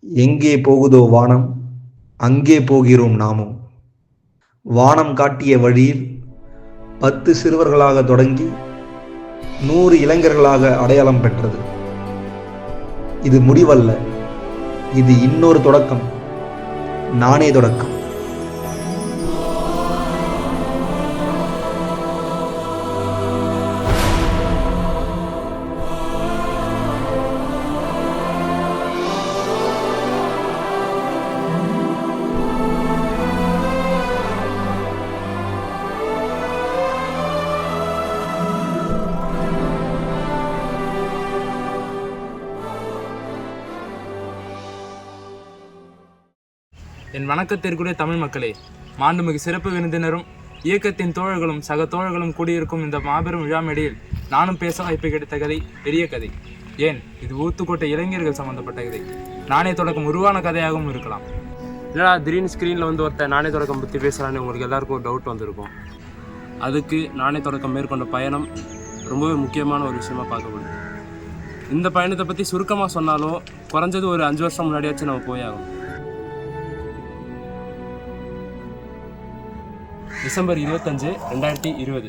எங்கே போகுதோ வானம், அங்கே போகிறோம் நாமும். வானம் காட்டிய வழியில் 10 சிறுவர்களாக தொடங்கி 100 இளைஞர்களாக அடையாளம் பெற்றது. இது முடிவல்ல, இது இன்னொரு தொடக்கம். நானே தொடக்கம். என் வணக்கத்திற்குரிய தமிழ் மக்களே, மாண்புமிகு சிறப்பு விருந்தினரும் இயக்கத்தின் தோழர்களும் சக தோழர்களும் கூடியிருக்கும் இந்த மாபெரும் விழா மேடையில் நானும் பேச வாய்ப்பு கிடைத்த கதை பெரிய கதை. ஏன், இது ஊத்துக்கோட்டை இளைஞர்கள் சம்பந்தப்பட்ட கதை. நானே தொடக்கம் உருவான கதையாகவும் இருக்கலாம். இல்லைனா திடீர்னு ஸ்க்ரீனில் வந்து ஒருத்தர் நானே தொடக்கம் பற்றி பேசுகிறான்னு உங்களுக்கு எல்லாருக்கும் ஒரு டவுட் வந்திருக்கும். அதுக்கு நானே தொடக்கம் மேற்கொண்ட பயணம் ரொம்பவே முக்கியமான ஒரு விஷயமா பார்க்கப்படுது. இந்த பயணத்தை பற்றி சுருக்கமாக சொன்னாலும் குறைஞ்சது ஒரு 5 வருஷம் முன்னாடியாச்சும் நம்ம போயாகும். டிசம்பர் 25, 2020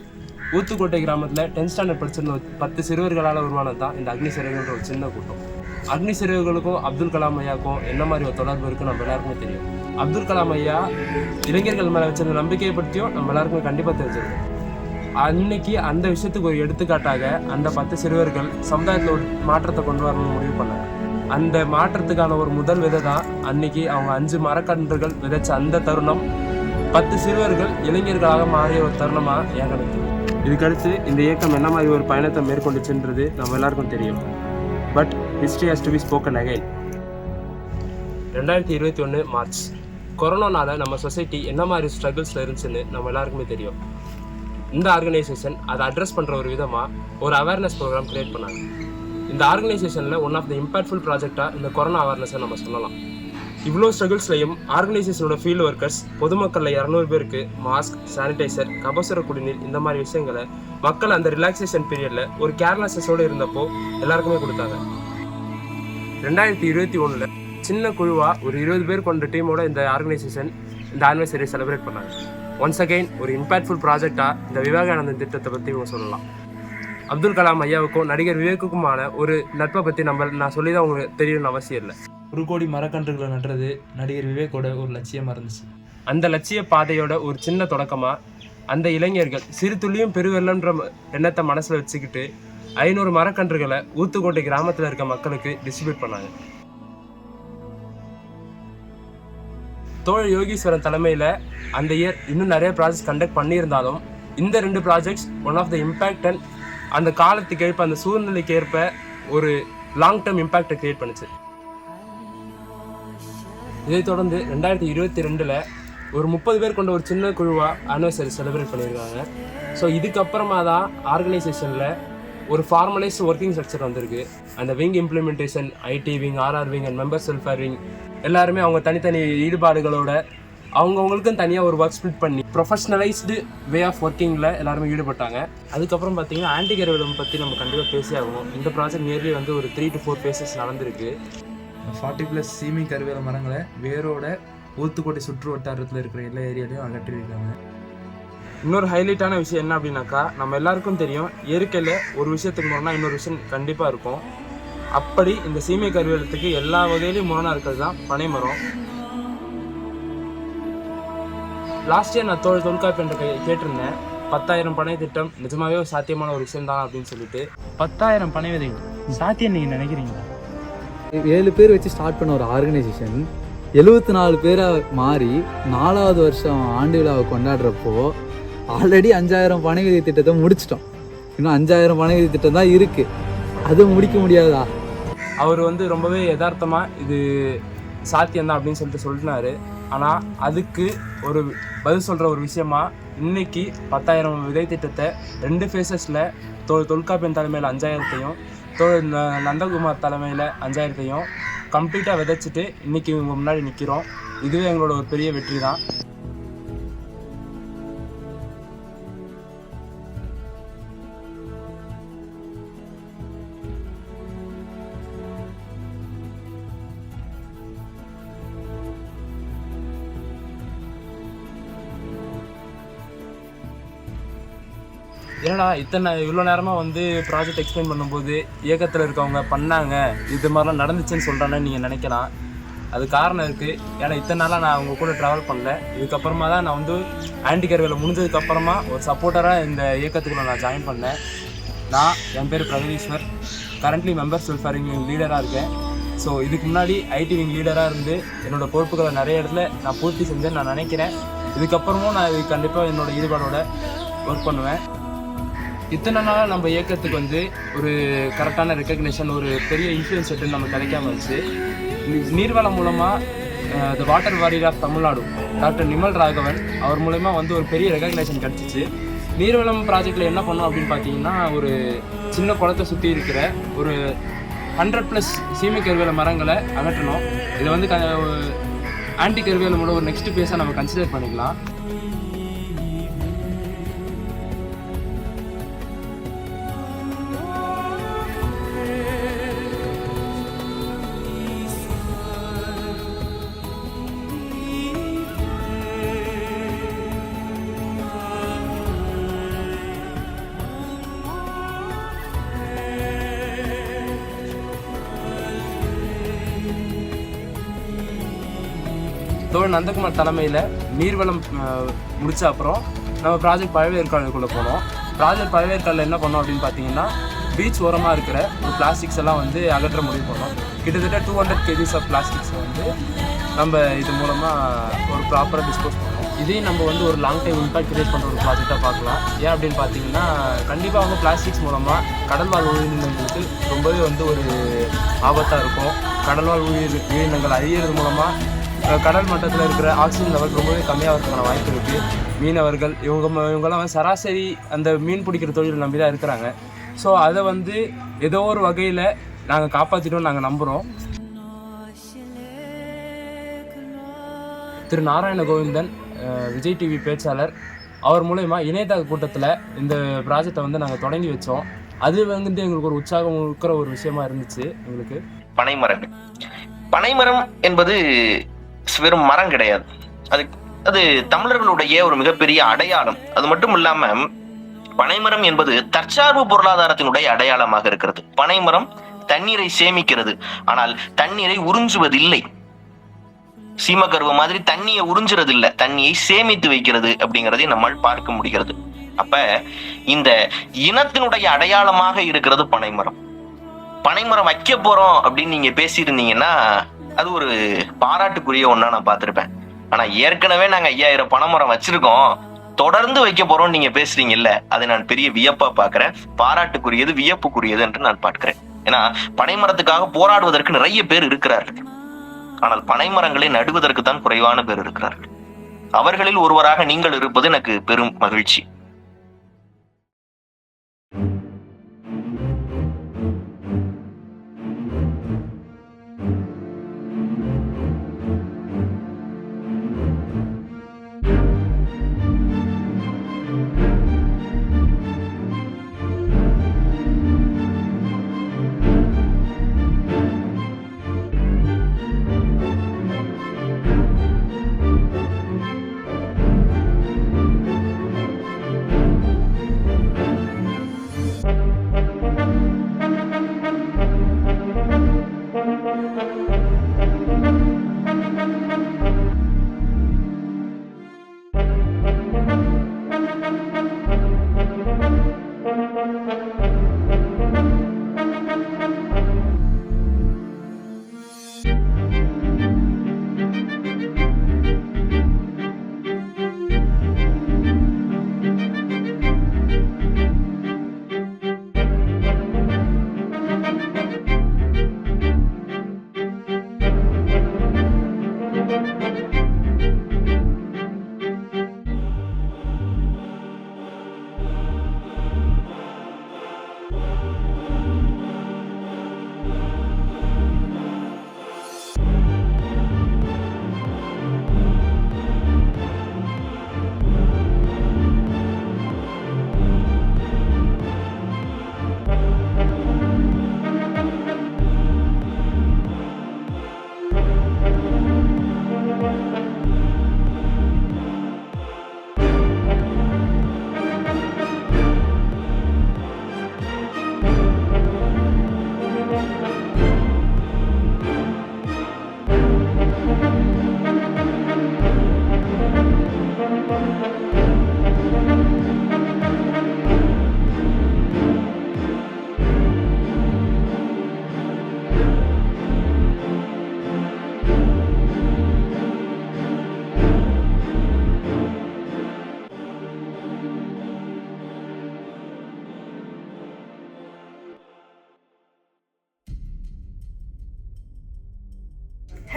ஊத்துக்கோட்டை கிராமத்தில் 10th ஸ்டாண்டர்ட் படிச்சிருந்த 10 சிறுவர்களால் உருவானது தான் இந்த அக்னி சிறுவர்கள்ன்ற ஒரு சின்ன கூட்டம். அக்னி சிறுவர்களுக்கும் அப்துல் கலாம் ஐயாவுக்கும் என்ன மாதிரி ஒரு தொடர்பு இருக்குன்னு நம்ம எல்லாருக்குமே தெரியும். அப்துல் கலாம் ஐயா இளைஞர்கள் மேலே வச்சிருந்த நம்பிக்கையை பற்றியும் நம்ம எல்லாருக்குமே கண்டிப்பாக தெரிஞ்சிருக்கும். அன்னைக்கு அந்த விஷயத்துக்கு ஒரு எடுத்துக்காட்டாக அந்த 10 சிறுவர்கள் சமுதாயத்தில் ஒரு மாற்றத்தை கொண்டு வரணும்னு முடிவு பண்ணாங்க. அந்த மாற்றத்துக்கான ஒரு முதல் விதை தான் அன்னைக்கு அவங்க 5 மரக்கன்றுகள் விதைச்ச அந்த தருணம் 10 சிறுவர்கள் இளைஞர்களாக மாறிய ஒரு தருணமாக என் கணக்கு. இதுக்கடுத்து இந்த இயக்கம் என்ன மாதிரி ஒரு பயணத்தை மேற்கொண்டுச்சுன்றது நம்ம எல்லாருக்கும் தெரியும். But history has to be spoken again. 2021 March கொரோனானால நம்ம சொசைட்டி என்ன மாதிரி ஸ்ட்ரகிள்ஸில் இருந்துச்சுன்னு நம்ம எல்லாருக்குமே தெரியும். இந்த ஆர்கனைசேஷன் அதை அட்ரஸ் பண்ணுற ஒரு விதமாக ஒரு அவேர்னஸ் ப்ரோக்ராம் கிரியேட் பண்ணாங்க. இந்த ஆர்கனைசேஷனில் ஒன் ஆஃப் த இம்பாக்ட்ஃபுல் ப்ராஜெக்டாக இந்த கொரோனா அவேர்னஸை நம்ம சொல்லலாம். இவ்வளோ ஸ்ட்ரகிள்ஸ்லையும் ஆர்கனைசேஷனோட ஃபீல்டு ஒர்க்கர்ஸ் பொதுமக்களில் 200 பேருக்கு மாஸ்க், சானிடைசர், கபசுர குடிநீர் இந்த மாதிரி விஷயங்களை மக்கள் அந்த ரிலாக்ஸேஷன் பீரியடில் ஒரு கேர்லெஸ்ஸோடு இருந்தப்போ எல்லாருக்குமே கொடுத்தாங்க. 2021 சின்ன குழுவாக ஒரு 20 பேர் கொண்ட டீமோட இந்த ஆர்கனைசேஷன் இந்த ஆனிவர்சரி செலிப்ரேட் பண்ணாங்க. ஒன்ஸ் அகெயின் ஒரு இம்பாக்ட்ஃபுல் ப்ராஜெக்டாக இந்த விவேகானந்தன் திட்டத்தை பற்றி இவங்க சொல்லலாம். அப்துல் கலாம் ஐயாவுக்கும் நடிகர் விவேக்குக்குமான ஒரு நட்பை பற்றி நான் சொல்லி தான் உங்களுக்கு தெரியணும்னு அவசியம் இல்லை. 1 கோடி மரக்கன்றுகளை நடுறது நடிகர் விவேக்கோட ஒரு லட்சியமாக இருந்துச்சு. அந்த லட்சிய பாதையோட ஒரு சின்ன தொடக்கமாக அந்த இளைஞர்கள் சிறு துளியும் பெருவெல்லன்ற எண்ணத்தை மனசில் வச்சுக்கிட்டு 500 மரக்கன்றுகளை ஊத்துக்கோட்டை கிராமத்தில் இருக்க மக்களுக்கு டிஸ்ட்ரிபியூட் பண்ணாங்க. தோழர் யோகீஸ்வரன் தலைமையில் அந்த இயர் இன்னும் நிறைய ப்ராஜெக்ட்ஸ் கண்டக்ட் பண்ணியிருந்தாலும் இந்த 2 projects one of the impact and அந்த காலத்துக்கு ஏற்ப அந்த சூழ்நிலைக்கு ஏற்ப ஒரு லாங் டேர்ம் இம்பேக்டை கிரியேட் பண்ணுச்சு. இதைத் தொடர்ந்து 2022 ஒரு 30 பேர் கொண்ட ஒரு சின்ன குழுவாக ஆனிவர்சரி செலிப்ரேட் பண்ணியிருக்காங்க. ஸோ இதுக்கப்புறமா தான் ஆர்கனைசேஷனில் ஒரு ஃபார்மலைஸ்ட் ஒர்க்கிங் ஸ்ட்ரக்சர் வந்திருக்கு. அந்த wing implementation, IT wing, RR wing and members welfare wing எல்லாருமே அவங்க தனித்தனி ஈடுபாடுகளோட அவங்கவுங்களுக்கும் தனியாக ஒரு ஒர்க் ஸ்பிளிட் பண்ணி ப்ரொஃபஷ்னலைஸ்டு வே ஆஃப் ஒர்க்கிங்கில் எல்லாருமே ஈடுபட்டாங்க. அதுக்கப்புறம் பார்த்தீங்கன்னா ஆன்டி கருவிடம் பற்றி நம்ம கண்டிப்பாக பேசி ஆகணும். இந்த ப்ராஜெக்ட் நியர்லி வந்து ஒரு 3 to 4 phases நடந்திருக்கு. 40+ சீமி கருவேல மரங்களை வேரோட ஊத்துக்கோட்டை சுற்று வட்டாரத்தில் இருக்கிற எல்லா ஏரியாலையும் அகற்றிருக்காங்க. இன்னொரு ஹைலைட்டான விஷயம் என்ன அப்படின்னாக்கா, நம்ம எல்லாருக்கும் தெரியும் இயற்கையில் ஒரு விஷயத்துக்கு முரணா இன்னொரு விஷயம் கண்டிப்பாக இருக்கும். அப்படி இந்த சீமை கருவேலத்துக்கு எல்லா வகையிலையும் முரணா இருக்கிறது தான் பனை மரம். லாஸ்ட் இயர் நான் தொல்காப்பு என்ற கேட்டிருந்தேன். 10,000 பனை திட்டம் நிஜமாவே ஒரு சாத்தியமான ஒரு விஷயம் தான் அப்படின்னு சொல்லிட்டு 10,000 பனை விதைகள் சாத்தியம் நீங்கள் நினைக்கிறீங்களா? 7 பேர் வச்சு ஸ்டார்ட் பண்ண ஒரு ஆர்கனைசேஷன் 74 பேராக மாறி 4வது வருஷம் ஆண்டு விழாவை கொண்டாடுறப்போ ஆல்ரெடி 5,000 பனை விதை திட்டத்தை முடிச்சிட்டோம். இன்னும் 5,000 பனை விதை திட்டம் தான் இருக்குது. அது முடிக்க முடியாதா? அவர் வந்து ரொம்பவே யதார்த்தமாக இது சாத்தியம்தான் அப்படின்னு சொல்லிட்டுனாரு. ஆனால் அதுக்கு ஒரு பதில் சொல்கிற ஒரு விஷயமா இன்னைக்கு 10,000 விதை திட்டத்தை 2 ஃபேஸஸில் தொல்காப்பியன் தலைமையில் 5,000த்தையும் நந்தகுமார் தலைமையில் 5,000த்தையும் கம்ப்ளீட்டாக விதைச்சிட்டு இன்றைக்கி இவங்க முன்னாடி நிற்கிறோம். இதுவே எங்களோட ஒரு பெரிய வெற்றி தான். ஏன்னா இவ்வளோ நேரமாக வந்து ப்ராஜெக்ட் எக்ஸ்பிளைன் பண்ணும்போது இயக்கத்தில் இருக்கவங்க பண்ணாங்க, இது மாதிரிலாம் நடந்துச்சுன்னு சொல்கிறானே நீங்கள் நினைக்கலாம். அது காரணம் இருக்குது. ஏன்னா இத்தனை நாளாக நான் அவங்க கூட ட்ராவல் பண்ணல. இதுக்கப்புறமா தான் நான் வந்து ஆன்டி கேர் வேலை முடிஞ்சதுக்கப்புறமா ஒரு சப்போர்ட்டராக இந்த இயக்கத்துக்குள்ள நான் ஜாயின் பண்ணேன். என் பேர் Brihadeeswar, currently members welfare wing லீடராக இருக்கேன். ஸோ இதுக்கு முன்னாடி ஐடி விங் லீடராக இருந்து என்னோடய பொறுப்புகளை நிறைய இடத்துல நான் பூர்த்தி செஞ்சேன்னு நான் நினைக்கிறேன். இதுக்கப்புறமும் நான் இது கண்டிப்பாக என்னோடய ஈடுபாடோட ஒர்க் பண்ணுவேன். இத்தனை நாள் நம்ம இயக்கத்துக்கு வந்து ஒரு கரெக்டான ரெக்கக்னேஷன், ஒரு பெரிய இன்ஃப்ளூயன்ஸ் செட்டு நம்ம கிடைக்காம இருந்துச்சு. நீர்வளம் மூலமாக the water warrior of Tamil Nadu doctor Nimal Raghavan அவர் மூலமா வந்து ஒரு பெரிய ரெக்கக்னேஷன் கிடச்சிச்சு. நீர்வளம் ப்ராஜெக்டில் என்ன பண்ணோம் அப்படின்னு பார்த்தீங்கன்னா, ஒரு சின்ன குளத்தை சுற்றி இருக்கிற ஒரு 100+ சீமை கருவேல மரங்களை அகற்றணும். இதை வந்து ஆன்டி கருவேலமோட ஒரு நெக்ஸ்ட் பேஸாக நம்ம கன்சிடர் பண்ணிக்கலாம். தோழர் நந்தகுமார் தலைமையில் நீர்வளம் முடித்த அப்புறம் நம்ம ப்ராஜெக்ட் பழவேற்காடுக்குள்ளே போனோம். ப்ராஜெக்ட் பழவேற்காடில் என்ன பண்ணோம் அப்படின்னு பார்த்தீங்கன்னா, பீச் ஓரமாக இருக்கிற ஒரு பிளாஸ்டிக்ஸ் எல்லாம் வந்து அகற்ற முடிவு பண்ணோம். கிட்டத்தட்ட 200 kgs ஆஃப் பிளாஸ்டிக்ஸை வந்து நம்ம இது மூலமாக ஒரு ப்ராப்பராக டிஸ்போஸ் பண்ணோம். இதையும் நம்ம வந்து ஒரு லாங் டைம் இம்பாக்ட் கிரியேட் பண்ணுற ஒரு ப்ராஜெக்டாக பார்க்கலாம். ஏன் அப்படின்னு பார்த்தீங்கன்னா, கண்டிப்பாக வந்து பிளாஸ்டிக்ஸ் மூலமாக கடல்வாழ் உயிரினங்களுக்கு ரொம்பவே வந்து ஒரு ஆபத்தாக இருக்கும். கடல்வாழ் உயிரினங்கள் அழியிறது மூலமாக கடல் மட்டத்தில் இருக்கிற ஆக்சிஜன் லெவல் ரொம்பவே கம்மியாக இருக்கிற வாய்ப்பு இருக்குது. மீனவர்கள் இவங்கெல்லாம் சராசரி அந்த மீன் பிடிக்கிற தொழில் நம்பி தான் இருக்கிறாங்க. ஸோ அதை வந்து ஏதோ ஒரு வகையில் நாங்கள் காப்பாற்றிட்டோம்னு நாங்கள் நம்புகிறோம். திரு நாராயண கோவிந்தன், விஜய் டிவி பேச்சாளர், அவர் மூலயமா இணையதள கூட்டத்தில் இந்த ப்ராஜெக்டை வந்து நாங்கள் தொடங்கி வச்சோம். அது வந்து எங்களுக்கு ஒரு உற்சாகம் இருக்கிற ஒரு விஷயமா இருந்துச்சு. எங்களுக்கு பனைமரம் என்பது வெறும் மரம் கிடையாது. அது தமிழர்களுடைய ஒரு மிகப்பெரிய அடையாளம். அது மட்டும் இல்லாம பனைமரம் என்பது தற்சார்பு பொருளாதாரத்தினுடைய அடையாளமாக இருக்கிறது. பனைமரம் தண்ணீரை சேமிக்கிறது, ஆனால் தண்ணீரை உறிஞ்சுவதில்லை. சீமக்கருவு மாதிரி தண்ணியை உறிஞ்சுறது இல்லை, தண்ணியை சேமித்து வைக்கிறது அப்படிங்கிறதை நம்மால் பார்க்க முடிகிறது. அப்ப இந்த இனத்தினுடைய அடையாளமாக இருக்கிறது பனைமரம். பனைமரம் வைக்க போறோம் அப்படின்னு நீங்க பேசியிருந்தீங்கன்னா அது ஒரு பாராட்டுக்குரிய ஒண்ணா நான் பார்த்திருப்பேன். ஆனா ஏற்கனவே நாங்க 5000 பனைமரம் வச்சிருக்கோம், தொடர்ந்து வைக்க போறோம் நீங்க பேசுறீங்கல்ல, அதை நான் பெரிய வியப்பா பாக்குறேன். பாராட்டுக்குரியது, வியப்புக்குரியது என்று நான் பார்க்கிறேன். ஏன்னா பனைமரத்துக்காக போராடுவதற்கு நிறைய பேர் இருக்கிறார்கள், ஆனால் பனைமரங்களை நடுவதற்கு தான் குறைவான பேர் இருக்கிறார்கள். அவர்களில் ஒருவராக நீங்கள் இருப்பது எனக்கு பெரும் மகிழ்ச்சி.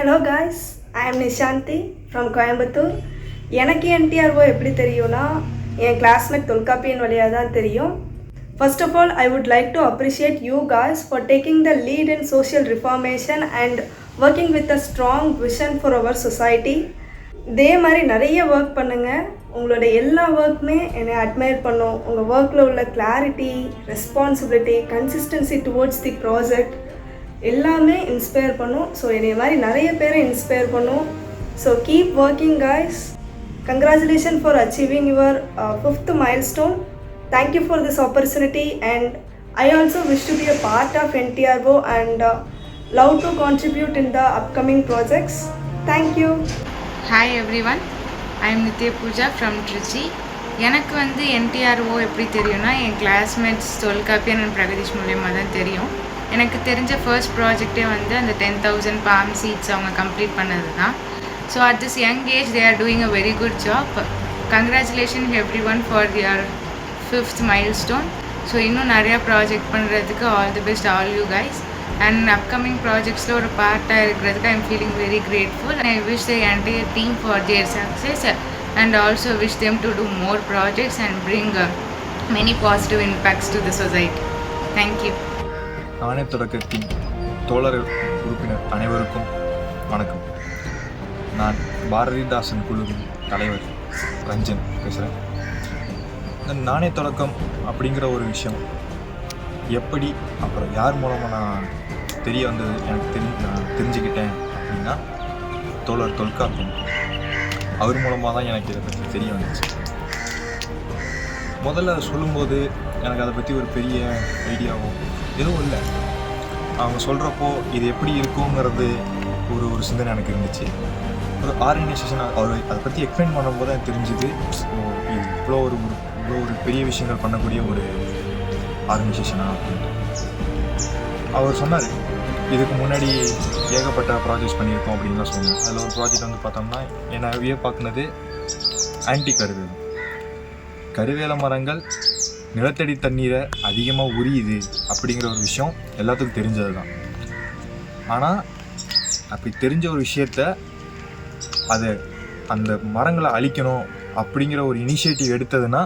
Hello guys, I am Nishanthi from Coimbatore. எனக்கு என்டிஆர்ஓ எப்படி தெரியும்னா என் கிளாஸ்மேட் தொல்காப்பியன் வழியாக தான் தெரியும். First of all, I would like to appreciate you guys for taking the lead in social reformation and working with a strong vision for our society. இதே மாதிரி நிறைய work பண்ணுங்கள். உங்களோட எல்லா ஒர்க்குமே என்னை அட்மையர் பண்ணும். உங்கள் ஒர்க்கில் உள்ள கிளாரிட்டி, ரெஸ்பான்சிபிலிட்டி, கன்சிஸ்டன்சி டுவோர்ட்ஸ் தி ப்ராஜெக்ட் எல்லாமே இன்ஸ்பயர் பண்ணும். ஸோ என்னை மாதிரி நிறைய பேரை இன்ஸ்பயர் பண்ணும். So keep working guys. Congratulations for achieving your 5th milestone. Thank you for this opportunity, and I also wish to be a part of NTRO and love to contribute in the upcoming projects. Thank you. Hi everyone, I am Nithya Pooja from Trichy. எனக்கு வந்து NTRO எப்படி தெரியும்னா என் classmates Tholkappiyan and Pragadeesh மூலியமாக தான் தெரியும். எனக்கு தெரிஞ்ச first ப்ராஜெக்டே வந்து அந்த 10,000 palm seeds அவங்க கம்ப்ளீட் பண்ணது தான். So at this young age they are doing a very good job. Congratulation every one for their 5th milestone. So இன்னும் நிறையா ப்ராஜெக்ட் பண்ணுறதுக்கு all the best all you guys. And upcoming ப்ராஜெக்ட்ஸில் ஒரு பார்ட்டாக இருக்கிறதுக்கு I am feeling very grateful. And I wish the entire team for their success and also wish them to do more projects and bring many positive impacts to the society. Thank you. நானே தொடக்கத்தின் தோழர் உறுப்பினர் அனைவருக்கும் வணக்கம். நான் பாரதிதாசன் குழுவின் தலைவர் ரஞ்சன் பேசுகிறேன். இந்த நானே தொடக்கம் அப்படிங்கிற ஒரு விஷயம் எப்படி அப்புறம் யார் மூலமாக நான் தெரிய வந்தது எனக்கு நான் தெரிஞ்சுக்கிட்டேன் அப்படின்னா தோழர் தொல்காப்பியன் அவர் மூலமாக தான் எனக்கு இதை பற்றி தெரிய வந்துச்சு. முதல்ல அதை சொல்லும்போது எனக்கு அதை பற்றி ஒரு பெரிய ஐடியாவும் எதுவும் இல்லை. அவங்க சொல்கிறப்போ இது எப்படி இருக்குங்கிறது ஒரு சிந்தனை எனக்கு இருந்துச்சு. ஒரு ஆர்கனைசேஷன் அவர் அதை பற்றி எக்ஸ்பிளைன் பண்ணும்போது எனக்கு தெரிஞ்சுது இது இவ்வளோ ஒரு பெரிய விஷயங்கள் பண்ணக்கூடிய ஒரு ஆர்கனைசேஷனாக அப்படின்ட்டு. அவர் சொன்னார் இதுக்கு முன்னாடி ஏகப்பட்ட ப்ராஜெக்ட்ஸ் பண்ணியிருக்கோம் அப்படின்னு தான் சொன்னேன். அதில் ஒரு ப்ராஜெக்ட் வந்து பார்த்தோம்னா என்னையே பார்க்குனது ஆன்டி கருவேல மரங்கள் நிலத்தடி தண்ணீரை அதிகமாக உரியுது அப்படிங்கிற ஒரு விஷயம் எல்லாத்துக்கும் தெரிஞ்சது தான். ஆனால் அப்படி தெரிஞ்ச ஒரு விஷயத்த அதை அந்த மரங்களை அழிக்கணும் அப்படிங்கிற ஒரு இனிஷியேட்டிவ் எடுத்ததுன்னா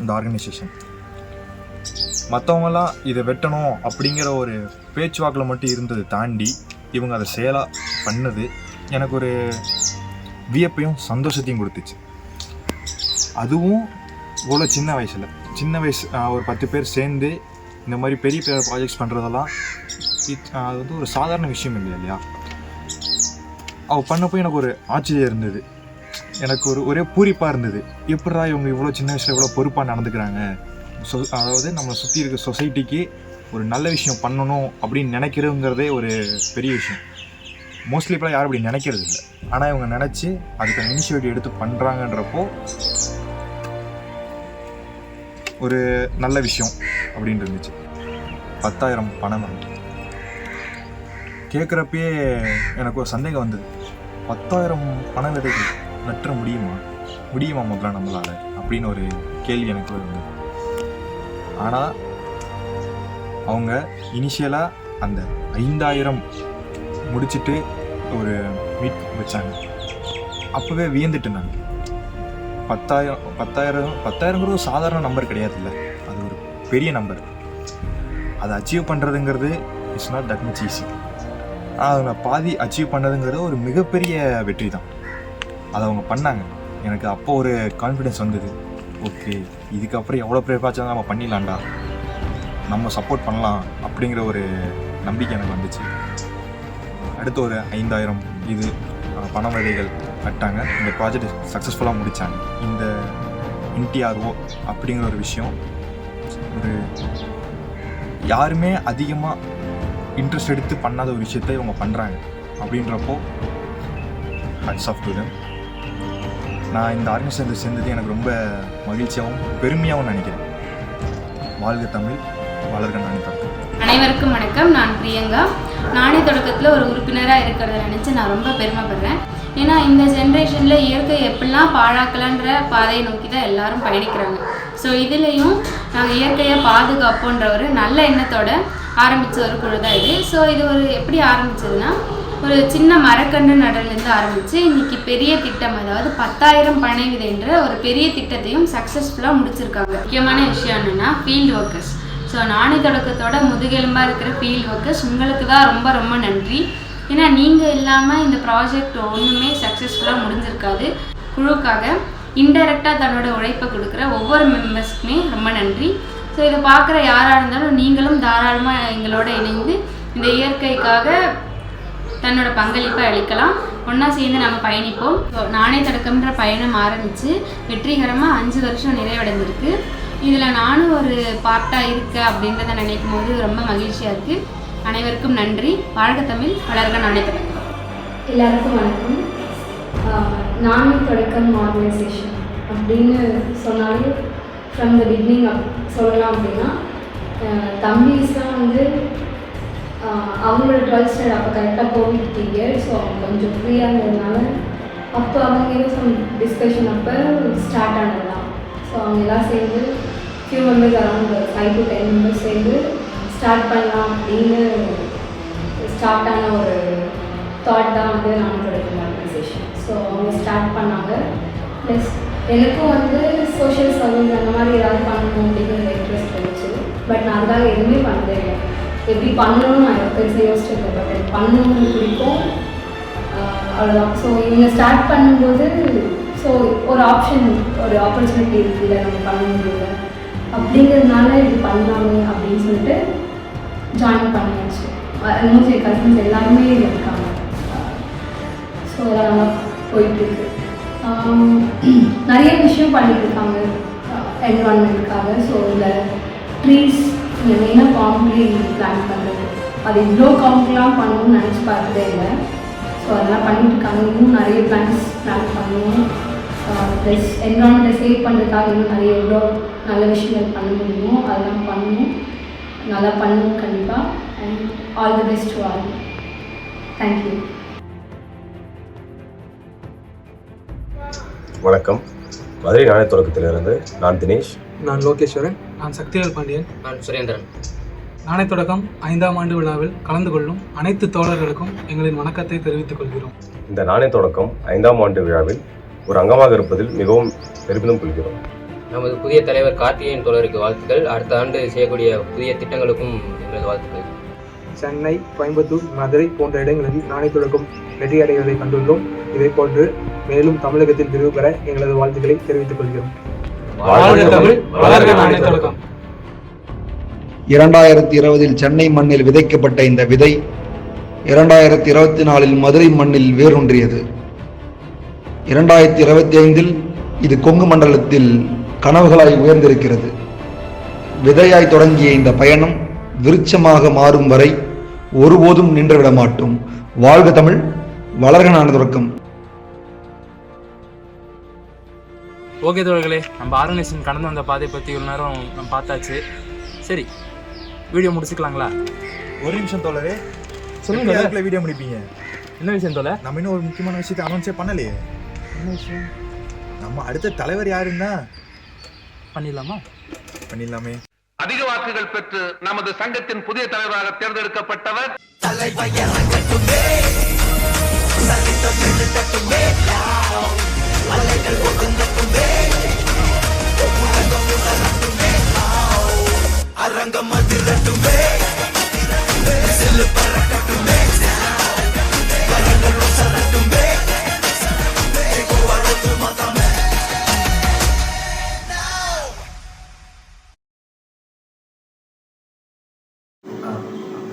இந்த ஆர்கனைசேஷன். மற்றவங்களாம் இதை வெட்டணும் அப்படிங்கிற ஒரு பேச்சுவாக்கில் மட்டும் இருந்தது தாண்டி இவங்க அதை செயலாக பண்ணது எனக்கு ஒரு வியப்பையும் சந்தோஷத்தையும் கொடுத்துச்சு. அதுவும் இவ்வளோ சின்ன வயசு ஒரு 10 பேர் சேர்ந்து இந்த மாதிரி பெரிய ப்ராஜெக்ட்ஸ் பண்ணுறதெல்லாம் அது வந்து ஒரு சாதாரண விஷயம் இல்லையா. அவள் பண்ணப்போ எனக்கு ஒரு ஆச்சரியம் இருந்தது. எனக்கு ஒரே பூரிப்பாக இருந்தது. எப்படா இவங்க இவ்வளோ சின்ன வயசில் இவ்வளோ பொறுப்பாக நடந்துக்கிறாங்க. அதாவது நம்ம சுற்றி இருக்க சொசைட்டிக்கு ஒரு நல்ல விஷயம் பண்ணணும் அப்படின்னு நினைக்கிறதுங்கிறதே ஒரு பெரிய விஷயம். மோஸ்ட்லி இப்போலாம் யாரும் அப்படி நினைக்கிறது இல்லை. ஆனால் இவங்க நினச்சி அதுக்கான இனிஷியேட்டிவ் எடுத்து பண்ணுறாங்கன்றப்போ ஒரு நல்ல விஷயம் அப்படின்னு இருந்துச்சு. 10,000 பனைமரம் கேட்குறப்பே எனக்கு ஒரு சந்தேகம் வந்தது. 10,000 பனை விதைகள் நற்ற முடியுமா முதல்ல நம்மளால் அப்படின்னு ஒரு கேள்வி எனக்கு இருந்தது. ஆனால் அவங்க இனிஷியலாக அந்த 5,000 முடிச்சுட்டு ஒரு மீட் வச்சாங்க. அப்போவே வியந்துட்டு நான் 10,000 சாதாரண நம்பர் கிடையாதுல்ல, அது ஒரு பெரிய நம்பர். அதை அச்சீவ் பண்ணுறதுங்கிறது it's not that much easy. ஆனால் அவங்க பாதி அச்சீவ் பண்ணதுங்கிறது ஒரு மிகப்பெரிய வெற்றி தான். அதை அவங்க பண்ணாங்க. எனக்கு அப்போ ஒரு கான்ஃபிடென்ஸ் வந்தது. ஓகே, இதுக்கப்புறம் எவ்வளோ பெரிய ப்ராஜெக்ட் நம்ம பண்ணிடலாம்டா, நம்ம சப்போர்ட் பண்ணலாம் அப்படிங்கிற ஒரு நம்பிக்கை எனக்கு வந்துச்சு. அடுத்து ஒரு 5,000 இது பண விதைகள் நட்டாங்க. இந்த ப்ராஜெக்ட் சக்ஸஸ்ஃபுல்லாக முடித்தாங்க. இந்த NTRO அப்படிங்கிற ஒரு விஷயம் ஒரு யாருமே அதிகமாக இன்ட்ரெஸ்ட் எடுத்து பண்ணாத ஒரு விஷயத்தை இவங்க பண்ணுறாங்க அப்படின்றப்போ ஹேட்ஸ் ஆஃப் டு தெம். நான் இந்த ஆர்கனைசேஷனில் சேர்ந்தது எனக்கு ரொம்ப மகிழ்ச்சியாகவும் பெருமையாகவும் நினைக்கிறேன். வாழ்க தமிழ், வளர்க நானே தொடக்கம். அனைவருக்கும் வணக்கம். நான் பிரியங்கா. நானே தொடக்கத்தில் ஒரு உறுப்பினராக இருக்கிறத நினச்சி நான் ரொம்ப பெருமைப்படுறேன். ஏன்னா இந்த ஜென்ரேஷனில் இயற்கை எப்படிலாம் பாழாக்கலான்ற பாதையை நோக்கி தான் எல்லாரும் பயணிக்கிறாங்க. ஸோ இதுலேயும் நாங்கள் இயற்கையை பாதுகாப்போன்ற ஒரு நல்ல எண்ணத்தோடு ஆரம்பித்த ஒரு குழு தான் இது. ஸோ இது எப்படி ஆரம்பித்ததுன்னா ஒரு சின்ன மரக்கன்று நடலேருந்து ஆரம்பித்து இன்றைக்கி பெரிய திட்டம், அதாவது 10,000 பனை விதைன்ற ஒரு பெரிய திட்டத்தையும் சக்ஸஸ்ஃபுல்லாக முடிச்சிருக்காங்க. முக்கியமான விஷயம் என்னென்னா ஃபீல்டு ஒர்க்கர்ஸ். ஸோ நானே தொடக்கத்தோட முதுகெலும்பாக இருக்கிற ஃபீல்டு ஒர்க்கர்ஸ் உங்களுக்கு தான் ரொம்ப ரொம்ப நன்றி. ஏன்னா நீங்கள் இல்லாமல் இந்த ப்ராஜெக்ட் ஒன்றுமே சக்ஸஸ்ஃபுல்லாக முடிஞ்சிருக்காது. குழுக்காக இன்டெரக்டாக தன்னோட உழைப்பை கொடுக்குற ஒவ்வொரு மெம்பர்ஸ்க்குமே ரொம்ப நன்றி. ஸோ இதை பார்க்குற யாராக இருந்தாலும் நீங்களும் தாராளமாக எங்களோட இணைந்து இந்த இயற்கைக்காக தன்னோட பங்களிப்பை அளிக்கலாம். ஒன்றா சேர்ந்து நம்ம பயணிப்போம். ஸோ நானே தொடக்கம்ன்ற பயணம் ஆரம்பித்து வெற்றிகரமாக 5 வருஷம் நிறைவடைந்திருக்கு. இதில் நானும் ஒரு பார்ட்டாக இருக்கேன் அப்படின்றத நினைக்கும் போது ரொம்ப மகிழ்ச்சியாக இருக்குது. அனைவருக்கும் நன்றி. வாழ்க தமிழ், வளர்க நானே தொடக்கம். எல்லாருக்கும் வணக்கம். நானே தொடக்கம் ஆர்கனைசேஷன் அப்படின்னு சொன்னாலே ஃப்ரம் த பிகினிங் சொல்லலாம் அப்படின்னா தம்பிஸ்லாம் வந்து அவங்களோட 12th ஸ்டாண்டர்ட் அப்போ கரெக்டாக கோவிட் பீரியட். ஸோ அவங்க கொஞ்சம் ஃப்ரீயாக இருந்ததுனால அப்போ அவங்க ஏதோ சம் டிஸ்கஷன் அப்போ ஸ்டார்ட் ஆனது தான். ஸோ அவங்க எல்லாம் சேர்ந்து few members around 5 to 10 members சேர்ந்து ஸ்டார்ட் பண்ணலாம் அப்படின்னு ஸ்டார்ட் ஆன ஒரு தாட் தான் வந்து நான் தொடக்கம் ஆர்கனைசேஷன். ஸோ அவங்க ஸ்டார்ட் பண்ணாங்க. ப்ளஸ் எனக்கும் வந்து சோஷியல் சர்வீஸ் அந்த மாதிரி ஏதாவது பண்ணணும் அப்படிங்கிற இன்ட்ரெஸ்ட் இருந்துச்சு. பட் நான் அதுக்காக எதுவுமே பண்ணதே இல்லை. எப்படி பண்ணணும்னு நான் பெருசாக யோசிச்சிருக்கேன். பட் எனக்கு பண்ணணும்னு பிடிக்கும், அவ்வளோதான். ஸோ இவங்க ஸ்டார்ட் பண்ணும்போது ஸோ ஒரு ஆப்பர்ச்சுனிட்டி இருக்குல்ல, நம்ம பண்ண முடியல அப்படிங்கிறதுனால இது பண்ணலாமே அப்படின்னு சொல்லிட்டு ஜாயின் பண்ணியாச்சு. மோஸ்ட்லி கசின்ஸ் எல்லாருமே இருக்காங்க. ஸோ அதெல்லாம் நல்லா போயிட்டுருக்கு. நிறைய விஷயம் பண்ணிட்டு இருக்காங்க என்விரான்மெண்ட்டுக்காக. ஸோ இதில் ட்ரீஸ் மெயினாக காம்ப்ளி பிளான் பண்ணுறது, அது இவ்வளோ காம்ப்ளாம் பண்ணணும்னு நினச்சி பார்த்ததே இல்லை. ஸோ அதெல்லாம் பண்ணிட்டு இருக்காங்க. இன்னும் நிறைய பிளான்ஸ் பிளான் பண்ணணும். ப்ளஸ் என்விரான்மெண்ட்டை சேவ் பண்ணுறதுக்காக இன்னும் நிறைய எவ்வளோ நல்ல விஷயங்கள் பண்ண முடியுமோ அதெல்லாம் பண்ணணும். நல்லா பண்ணணும் கண்டிப்பாக. And all the best to all. Thank you. வணக்கம். மதுரை நாணய தொடக்கத்திலிருந்து நான் தினேஷ். நான் லோகேஸ்வரன். நான் சக்திவேல் பாண்டியன். நான் சுரேந்திரன். நாணய தொடக்கம் 5ஆம் ஆண்டு விழாவில் கலந்து கொள்ளும் அனைத்து தோழர்களுக்கும் எங்களின் வணக்கத்தை தெரிவித்துக் கொள்கிறோம். இந்த நாணய தொடக்கம் 5ஆம் ஆண்டு விழாவில் ஒரு அங்கமாக இருப்பதில் மிகவும் பெருமிதம் கொள்கிறோம். நமது புதிய தலைவர் கார்த்திகேயன் தோழருக்கு வாழ்த்துக்கள். அடுத்த ஆண்டு செய்யக்கூடிய புதிய திட்டங்களுக்கும் எங்களது வாழ்த்துக்கள். சென்னை, கோயம்புத்தூர், மதுரை போன்ற இடங்களில் நாணய தொடக்கம் வெற்றி அடைவதை கண்டுள்ளோம். இதை போன்று மேலும் தமிழகத்தில் விரிவு பெற எங்களது வாழ்த்துக்களை தெரிவித்துக் கொள்கிறோம். 2020 சென்னை மண்ணில் விதைக்கப்பட்ட இந்த விதை 2024 மதுரை மண்ணில் வேரூன்றியது. 2025 இது கொங்கு மண்டலத்தில் கனவுகளாய் உயர்ந்திருக்கிறது. விதையாய் தொடங்கிய இந்த பயணம் விருட்சமாக மாறும் வரை ஒருபோதும் நின்றுவிட மாட்டோம். வாழ்க தமிழ், வளர்க நாணய தொடக்கம். ஓகே தோழர்களே, நம்ம ஆர்கனைசேஷன் கடந்து வந்த பாதை பற்றி ஒரு நேரம் நம்ம பார்த்தாச்சு. சரி, வீடியோ முடிச்சுக்கலாங்களா? ஒரு நிமிஷம் தோழரே, சொல்லுங்க. வீடியோ முடிப்பீங்க? என்ன விஷயம் தோழ? நம்ம இன்னும் ஒரு முக்கியமான விஷயத்தை அனௌன்ஸே பண்ணலையே. என்ன விஷயம்? நம்ம அடுத்த தலைவர் யாருன்னா பண்ணிடலாமே. அதிக வாக்குகள் பெற்று நமது சங்கத்தின் புதிய தலைவராக தேர்ந்தெடுக்கப்பட்டவர்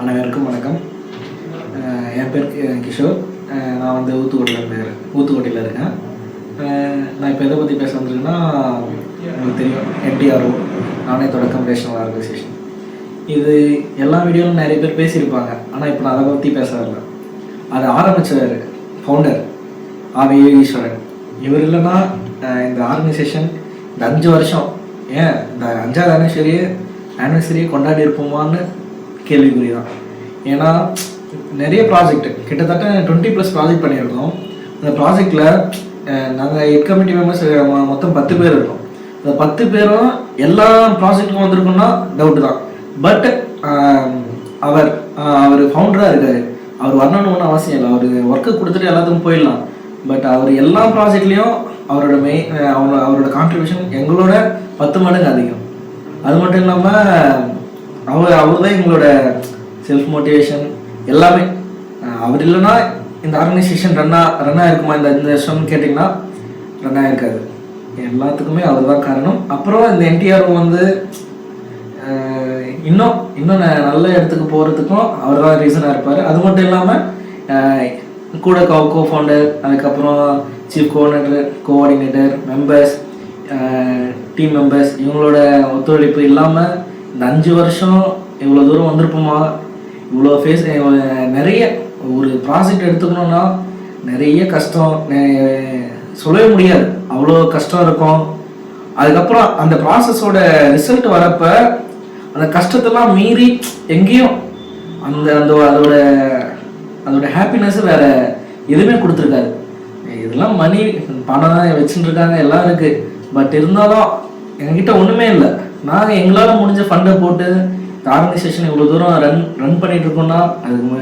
அனைவருக்கும் வணக்கம். என் பேர் கிஷோர். நான் வந்து ஊத்துக்கோட்டையில் இருக்கேன். நான் இப்போ எதை பற்றி பேச வந்திருக்கேன்னா, உங்களுக்கு தெரியும் NTRO, நாணய தொடக்கம் ரேஷனல் ஆர்கனைசேஷன். இது எல்லா வீடியோவிலும் நிறைய பேர் பேசியிருப்பாங்க. ஆனால் இப்போ நான் அதை பற்றி பேச வரல. அதை ஆரம்பித்தவர் ஃபவுண்டர் ஆர்.வி. ஈஸ்வரன். இவர் இல்லைன்னா இந்த ஆர்கனைசேஷன் இந்த 5 வருஷம், ஏன் இந்த 5வது ஆனிவர்சரியை கொண்டாடி இருப்போமான்னு கேள்விக்குறி தான். ஏன்னா நிறைய ப்ராஜெக்ட், கிட்டத்தட்ட 20+ ப்ராஜெக்ட் பண்ணியிருக்கோம். அந்த ப்ராஜெக்டில் நாங்கள் 8 கமிட்டி மெம்பர்ஸ் மொத்தம் 10 பேர் இருக்கோம். அந்த 10 பேரும் எல்லா ப்ராஜெக்ட்டுக்கும் வந்திருக்கோம்னா டவுட்டு தான். பட் அவர் ஃபவுண்டராக இருக்கார். அவர் வரணும்னு அவசியம் இல்லை, அவர் ஒர்க்கு கொடுத்துட்டு எல்லாத்துக்கும் போயிடலாம். பட் அவர் எல்லா ப்ராஜெக்ட்லேயும் அவரோட அவரோட கான்ட்ரிபியூஷன் எங்களோட 10 மடங்கு அதிகம். அது மட்டும் இல்லாமல் அவர் தான் எங்களோட செல்ஃப் மோட்டிவேஷன் எல்லாமே. அவர் இல்லைன்னா இந்த ஆர்கனைசேஷன் ரன் ஆகிருக்குமா இந்த வருஷம்னு கேட்டிங்கன்னா ரன் ஆகிருக்காது. எல்லாத்துக்குமே அவர் தான் காரணம். அப்புறம் இந்த NTR வந்து இன்னும் நல்ல இடத்துக்கு போகிறதுக்கும் அவர் தான் ரீசனாக இருப்பார். அது மட்டும் இல்லாமல் கூட கோ ஃபவுண்டர், அதுக்கப்புறம் chief coordinator, members, team members இவங்களோட ஒத்துழைப்பு இல்லாமல் இந்த 5 வருஷம் இவ்வளோ தூரம் வந்திருப்போமா? இவ்வளோ நிறைய ஒரு ப்ராஜெக்ட் எடுத்துக்கணுன்னா நிறைய கஷ்டம் சொல்லவே முடியாது, அவ்வளோ கஷ்டம் இருக்கும். அதுக்கப்புறம் அந்த ப்ராசஸோட ரிசல்ட் வரப்ப அந்த கஷ்டத்தெல்லாம் மீறி எங்கேயும் அதோட ஹாப்பினஸ் வேற எதுவுமே கொடுத்துருக்காரு. இதெல்லாம் மணி பணம் தான் வச்சுட்டு இருக்காங்க, எல்லாம் இருக்கு. பட் இருந்தாலும் எங்ககிட்ட ஒன்றுமே இல்லை. நாங்கள் எங்களால் முடிஞ்ச ஃபண்டை போட்டு இந்த ஆர்கனைசேஷன் இவ்வளோ தூரம் ரன் பண்ணிட்டு இருக்கோம்னா அதுக்கு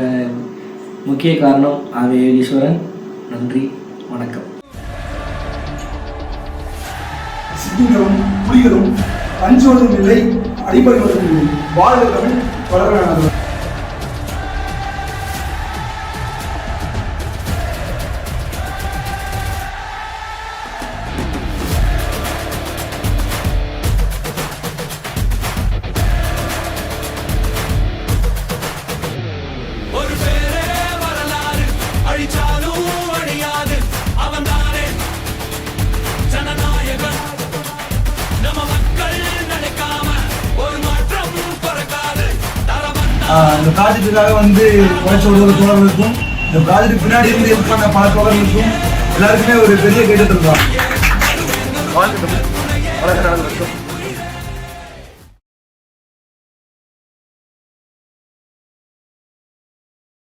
முக்கிய காரணம் ஆவே ஈஸ்வரன். நன்றி, வணக்கம். சிங்கங்களும் புலிகளும் அஞ்சோடும் நிலை அடிபடுவதில்லை. வாழ்க தமிழ், வளர. இந்த ப்ராஜெக்டுக்காக வந்து உழைச்ச ஒரு தோழர்களுக்கும் இந்த ப்ராஜெக்ட் பின்னாடி இருந்து ஹெல்ப் பண்ண பல தோழர்களுக்கும் எல்லாருக்குமே ஒரு பெரிய கைதட்டல் தான்.